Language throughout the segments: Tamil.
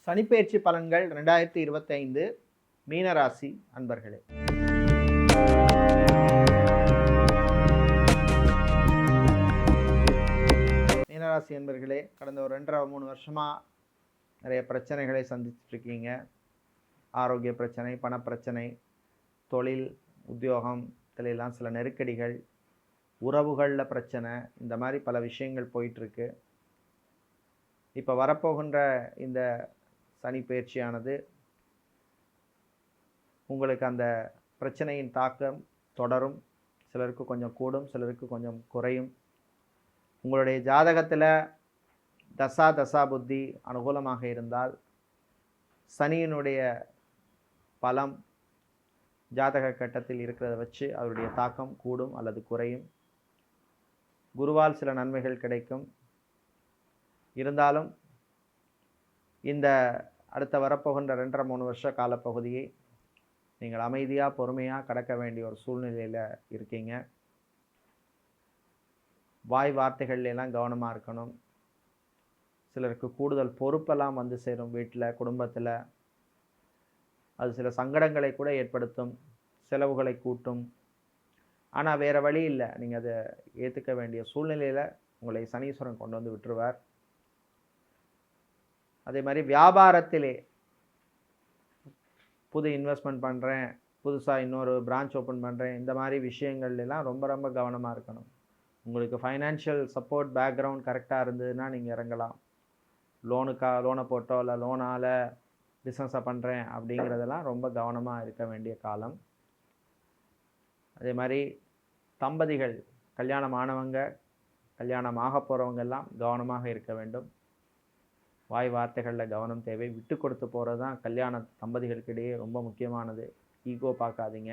சனிப்பெயர்ச்சி பலன்கள் 2025 மீனராசி அன்பர்களே. மீனராசி அன்பர்களே, கடந்த ஒரு 2.5-3 வருஷமாக நிறைய பிரச்சனைகளை சந்திச்சுட்ருக்கீங்க. ஆரோக்கிய பிரச்சனை, பணப்பிரச்சனை, தொழில், உத்தியோகம், இதிலெல்லாம் சில நெருக்கடிகள், உறவுகளில் பிரச்சனை, இந்த மாதிரி பல விஷயங்கள் போயிட்டுருக்கு. இப்போ வரப்போகின்ற இந்த சனி பயிற்சியானது உங்களுக்கு அந்த பிரச்சனையின் தாக்கம் தொடரும். சிலருக்கு கொஞ்சம் கூடும், சிலருக்கு கொஞ்சம் குறையும். உங்களுடைய ஜாதகத்தில் தசா புத்தி அனுகூலமாக இருந்தால் சனியினுடைய பலம் ஜாதக கட்டத்தில் இருக்கிறத வச்சு அவருடைய தாக்கம் கூடும் அல்லது குறையும். குருவால் சில நன்மைகள் கிடைக்கும். இருந்தாலும் இந்த அடுத்த வரப்போகின்ற 2.5-3 வருஷ காலப்பகுதியை நீங்கள் அமைதியாக பொறுமையாக கடக்க வேண்டிய ஒரு சூழ்நிலையில் இருக்கீங்க. வாய் வார்த்தைகள்லாம் கவனமாக இருக்கணும். சிலருக்கு கூடுதல் பொறுப்பெல்லாம் வந்து சேரும் வீட்டில், குடும்பத்தில். அது சில சங்கடங்களை கூட ஏற்படுத்தும், செலவுகளை கூட்டும். ஆனால் வேறு வழி இல்லை, நீங்கள் அதை ஏற்றுக்க வேண்டிய சூழ்நிலையில் உங்களை சனீஸ்வரன் கொண்டு வந்து விட்டுருவார். அதே மாதிரி வியாபாரத்திலே புது இன்வெஸ்ட்மெண்ட் பண்ணுறேன், புதுசாக இன்னொரு பிரான்ச் ஓப்பன் பண்ணுறேன், இந்த மாதிரி விஷயங்கள்லாம் ரொம்ப ரொம்ப கவனமாக இருக்கணும். உங்களுக்கு ஃபைனான்ஷியல் சப்போர்ட் பேக்ரவுண்ட் கரெக்டாக இருந்ததுன்னா நீங்கள் இறங்கலாம். லோனை போட்டோ இல்லை லோனால் பிஸ்னஸை பண்ணுறேன் அப்படிங்கிறதெல்லாம் ரொம்ப கவனமாக இருக்க வேண்டிய காலம். அதே மாதிரி தம்பதிகள், கல்யாணம் ஆனவங்க, கல்யாணம் ஆக போகிறவங்கெல்லாம் கவனமாக இருக்க வேண்டும். வாய் வார்த்தைகளில் கவனம் தேவை. விட்டு கொடுத்து போகிறது தான் கல்யாண தம்பதிகளுக்கிடையே ரொம்ப முக்கியமானது. ஈகோ பார்க்காதீங்க.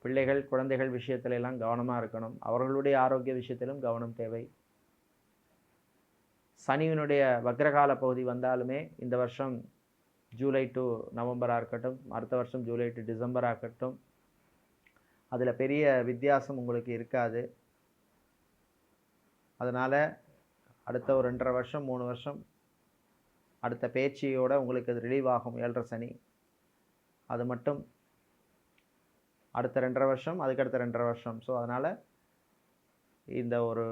பிள்ளைகள், குழந்தைகள் விஷயத்திலெல்லாம் கவனமாக இருக்கணும். அவர்களுடைய ஆரோக்கிய விஷயத்திலும் கவனம் தேவை. சனியினுடைய வக்ரகால பகுதி வந்தாலுமே இந்த வருஷம் ஜூலை டு நவம்பராக இருக்கட்டும், அடுத்த வருஷம் ஜூலை டு டிசம்பராக இருக்கட்டும், அதில் பெரிய வித்தியாசம் உங்களுக்கு இருக்காது. அதனால் அடுத்த ஒரு 2.5 வருஷம் 3 வருஷம் அடுத்த பேச்சியோடு உங்களுக்கு அது ரிலீவ் ஆகும். 7.5 சனி அது மட்டும் அடுத்த 2.5 வருஷம், அதுக்கடுத்த 2.5 வருஷம். ஸோ அதனால் இந்த ஒரு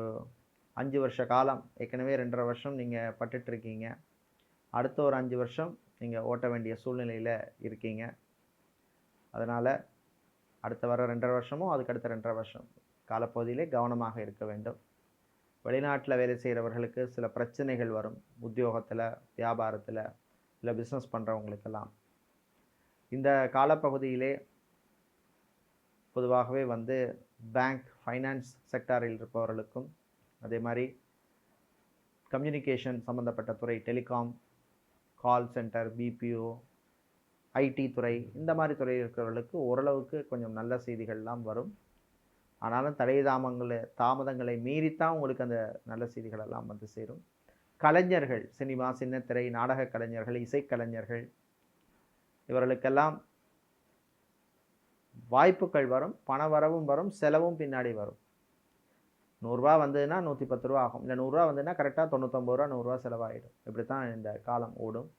5 வருஷ காலம், ஏற்கனவே 2.5 வருஷம் நீங்கள் பட்டுட்ருக்கீங்க. அடுத்த ஒரு 5 வருஷம் நீங்கள் ஓட்ட வேண்டிய சூழ்நிலையில் இருக்கீங்க. அதனால் அடுத்த வர 2.5 வருஷமும் அதுக்கடுத்த 2.5 வருஷம் காலப்பகுதியிலே கவனமாக இருக்க வேண்டும். வெளிநாட்டில் வேலை செய்கிறவர்களுக்கு சில பிரச்சனைகள் வரும். உத்தியோகத்தில், வியாபாரத்தில், இல்லை பிஸ்னஸ் பண்ணுறவங்களுக்கெல்லாம் இந்த காலப்பகுதியிலே பொதுவாகவே பேங்க், ஃபைனான்ஸ் செக்டாரில் இருப்பவர்களுக்கும், அதே மாதிரி கம்யூனிகேஷன் சம்மந்தப்பட்ட துறை, telecom, call centre, BPO, ID துறை, இந்த மாதிரி துறையில் இருக்கிறவர்களுக்கு ஓரளவுக்கு கொஞ்சம் நல்ல செய்திகள்லாம் வரும். ஆனாலும் தாமதங்களை மீறித்தான் உங்களுக்கு அந்த நல்ல செய்திகளெல்லாம் சேரும். கலைஞர்கள், சினிமா, சின்னத்திரை, நாடக கலைஞர்கள், இசைக்கலைஞர்கள், இவர்களுக்கெல்லாம் வாய்ப்புகள் வரும், பண வரவும் வரும், செலவும் பின்னாடி வரும். 100 ரூபா வந்ததுன்னா 110 ரூபா ஆகும். இல்லை 100 ரூபா வந்ததுன்னா கரெக்டாக 99 ரூபா 100 ரூபா செலவாகிடும். இப்படி தான் இந்த காலம் ஓடும்.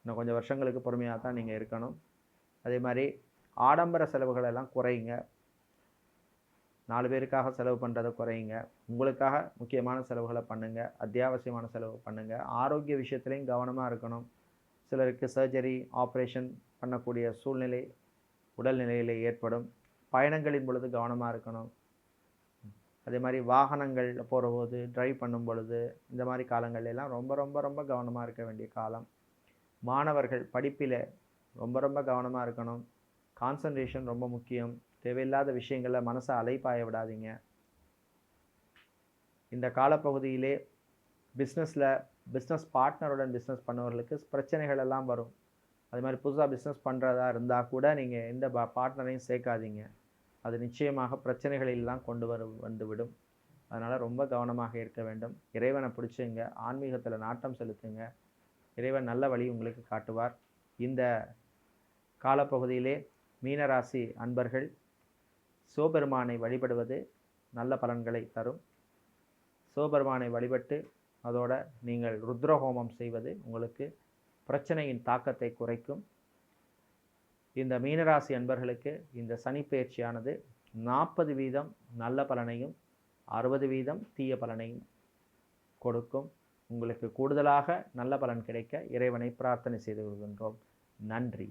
இன்னும் கொஞ்சம் வருஷங்களுக்கு பொறுமையாக தான் நீங்கள் இருக்கணும். அதே மாதிரி ஆடம்பர செலவுகளெல்லாம் குறையுங்க. 4 பேருக்காக செலவு பண்ணுறதை குறையுங்க. உங்களுக்காக முக்கியமான செலவுகளை பண்ணுங்கள். அத்தியாவசியமான செலவு பண்ணுங்கள். ஆரோக்கிய விஷயத்துலையும் கவனமாக இருக்கணும். சிலருக்கு சர்ஜரி, ஆப்ரேஷன் பண்ணக்கூடிய சூழ்நிலை உடல்நிலையில் ஏற்படும். பயணங்களின் பொழுது கவனமாக இருக்கணும். அதே மாதிரி வாகனங்கள் போகிறபோது, ட்ரைவ் பண்ணும் பொழுது, இந்த மாதிரி காலங்கள்லாம் ரொம்ப ரொம்ப ரொம்ப கவனமாக இருக்க வேண்டிய காலம். மாணவர்கள் படிப்பில் ரொம்ப ரொம்ப கவனமாக இருக்கணும். கான்சன்ட்ரேஷன் ரொம்ப முக்கியம். தேவையில்லாத விஷயங்களில் மனசை அலைப்பாய விடாதீங்க. இந்த காலப்பகுதியிலே பிஸ்னஸ் பார்ட்னருடன் பிஸ்னஸ் பண்ணவர்களுக்கு பிரச்சனைகள் எல்லாம் வரும். அது மாதிரி புதுசாக பிஸ்னஸ் பண்ணுறதா இருந்தால் கூட நீங்கள் எந்த பார்ட்னரையும் சேர்க்காதீங்க. அது நிச்சயமாக பிரச்சனைகளெல்லாம் வந்துவிடும். அதனால் ரொம்ப கவனமாக இருக்க வேண்டும். இறைவனை பிடிச்சுங்க, ஆன்மீகத்தில் நாட்டம் செலுத்துங்க. இறைவன் நல்ல வழி உங்களுக்கு காட்டுவார். இந்த காலப்பகுதியிலே மீனராசி அன்பர்கள் சிவபெருமானை வழிபடுவது நல்ல பலன்களை தரும். சிவபெருமானை வழிபட்டு அதோட நீங்கள் ருத்ரஹோமம் செய்வது உங்களுக்கு பிரச்சனையின் தாக்கத்தை குறைக்கும். இந்த மீனராசி அன்பர்களுக்கு இந்த சனிப்பெயர்ச்சியானது 40% நல்ல பலனையும் 60% தீய பலனையும் கொடுக்கும். உங்களுக்கு கூடுதலாக நல்ல பலன் கிடைக்க இறைவனை பிரார்த்தனை செய்து கொள்கின்றோம். நன்றி.